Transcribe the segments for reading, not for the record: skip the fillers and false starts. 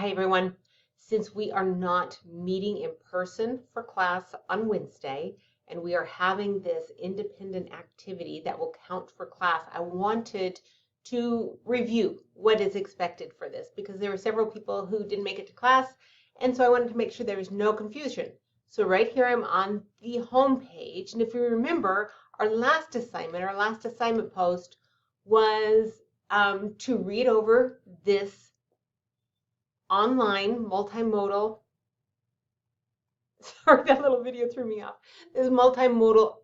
Hi, everyone. Since we are not meeting in person for class on Wednesday, and we are having this independent activity that will count for class, I wanted to review what is expected for this because there were several people who didn't make it to class, and so I wanted to make sure there was no confusion. So right here I'm on the home page, and if you remember, our last assignment post was to read over this online multimodal, sorry, that little video threw me off. This multimodal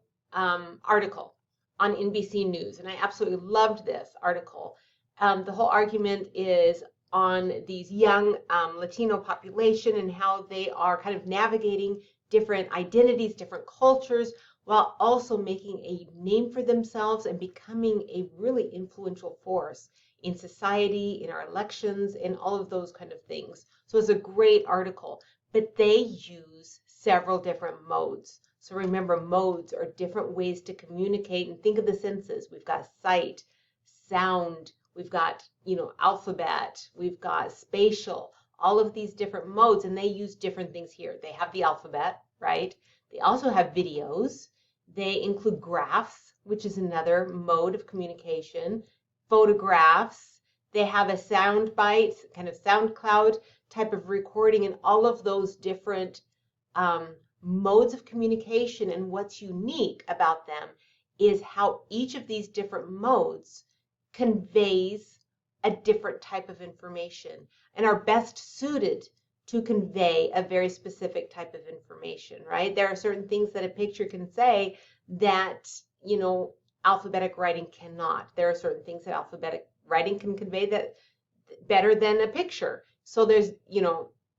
article on NBC News, and I absolutely loved this article. The whole argument is on these young Latino population and how they are kind of navigating different identities, different cultures, while also making a name for themselves and becoming a really influential force in society, in our elections, and all of those kind of things. So it's a great article, but they use several different modes. So remember, modes are different ways to communicate, and think of the senses. We've got sight, sound, we've got, alphabet, we've got spatial, all of these different modes, and they use different things here. They have the alphabet, right? They also have videos. They include graphs, which is another mode of communication, photographs. They have a sound bite, kind of SoundCloud type of recording, and all of those different modes of communication. And what's unique about them is how each of these different modes conveys a different type of information and are best suited to convey a very specific type of information, right? There are certain things that a picture can say that, alphabetic writing cannot. There are certain things that alphabetic writing can convey that better than a picture. So there's,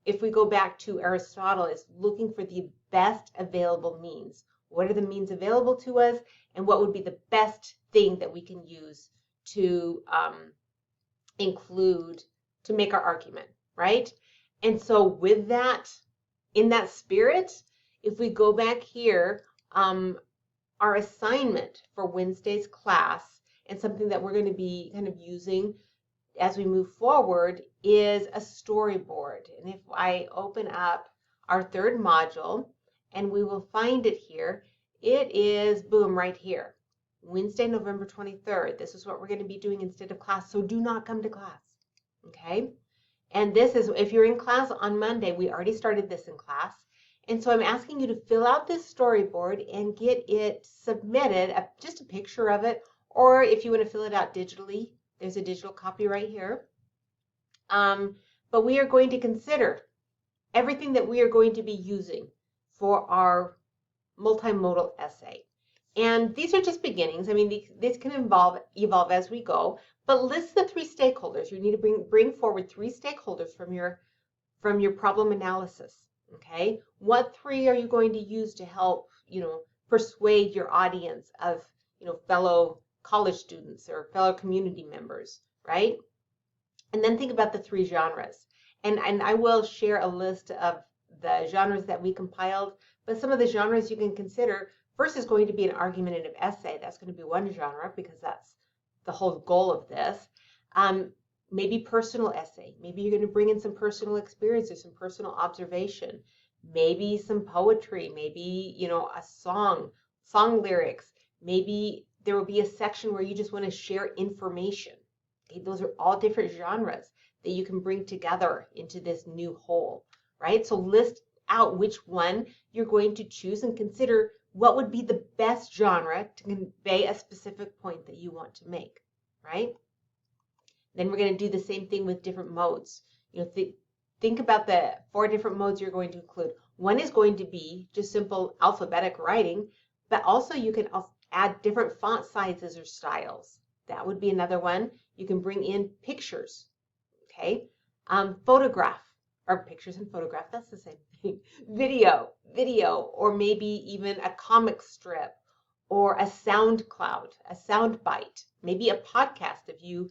if we go back to Aristotle, it's looking for the best available means. What are the means available to us, and what would be the best thing that we can use to include to make our argument, right? And so with that, in that spirit, if we go back here, our assignment for Wednesday's class, and something that we're going to be kind of using as we move forward, is a storyboard. And if I open up our third module, and we will find it here, it is, boom, right here. Wednesday, November 23rd. This is what we're going to be doing instead of class, so do not come to class, okay? And this is, if you're in class on Monday, we already started this in class. And so I'm asking you to fill out this storyboard and get it submitted, just a picture of it, or if you want to fill it out digitally, there's a digital copy right here. But we are going to consider everything that we are going to be using for our multimodal essay. And these are just beginnings. I mean, this can evolve as we go, but list the 3 stakeholders. You need to bring forward 3 stakeholders from your problem analysis. Okay, what 3 are you going to use to help, persuade your audience of, fellow college students or fellow community members, right? And then think about the 3 genres. And I will share a list of the genres that we compiled, but some of the genres you can consider. First is going to be an argumentative essay. That's going to be one genre because that's the whole goal of this. Maybe personal essay. Maybe you're going to bring in some personal experiences, some personal observation. Maybe some poetry. Maybe, a song lyrics. Maybe there will be a section where you just want to share information. Okay, those are all different genres that you can bring together into this new whole, right? So list out which one you're going to choose and consider what would be the best genre to convey a specific point that you want to make, right? Then we're going to do the same thing with different modes. Think about the 4 different modes you're going to include. One is going to be just simple alphabetic writing, but also you can add different font sizes or styles. That would be another one. You can bring in pictures, okay? Photograph, or pictures and photograph, that's the same thing. Video, or maybe even a comic strip, or a sound cloud, a sound bite, maybe a podcast of you,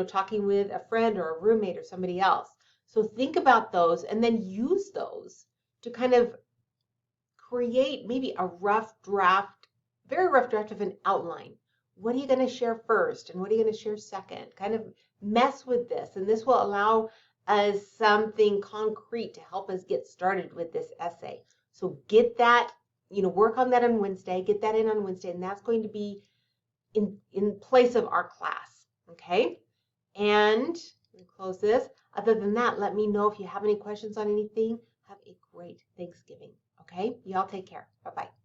talking with a friend or a roommate or somebody else. So think about those and then use those to kind of create maybe a rough draft, very rough draft of an outline. What are you going to share first and what are you going to share second? Kind of mess with this, and this will allow as something concrete to help us get started with this essay. So get that, work on that on Wednesday, get that in on Wednesday, and that's going to be in place of our class, okay? And let me close this. Other than that, let me know if you have any questions on anything. Have a great Thanksgiving, okay? Y'all take care. Bye-bye.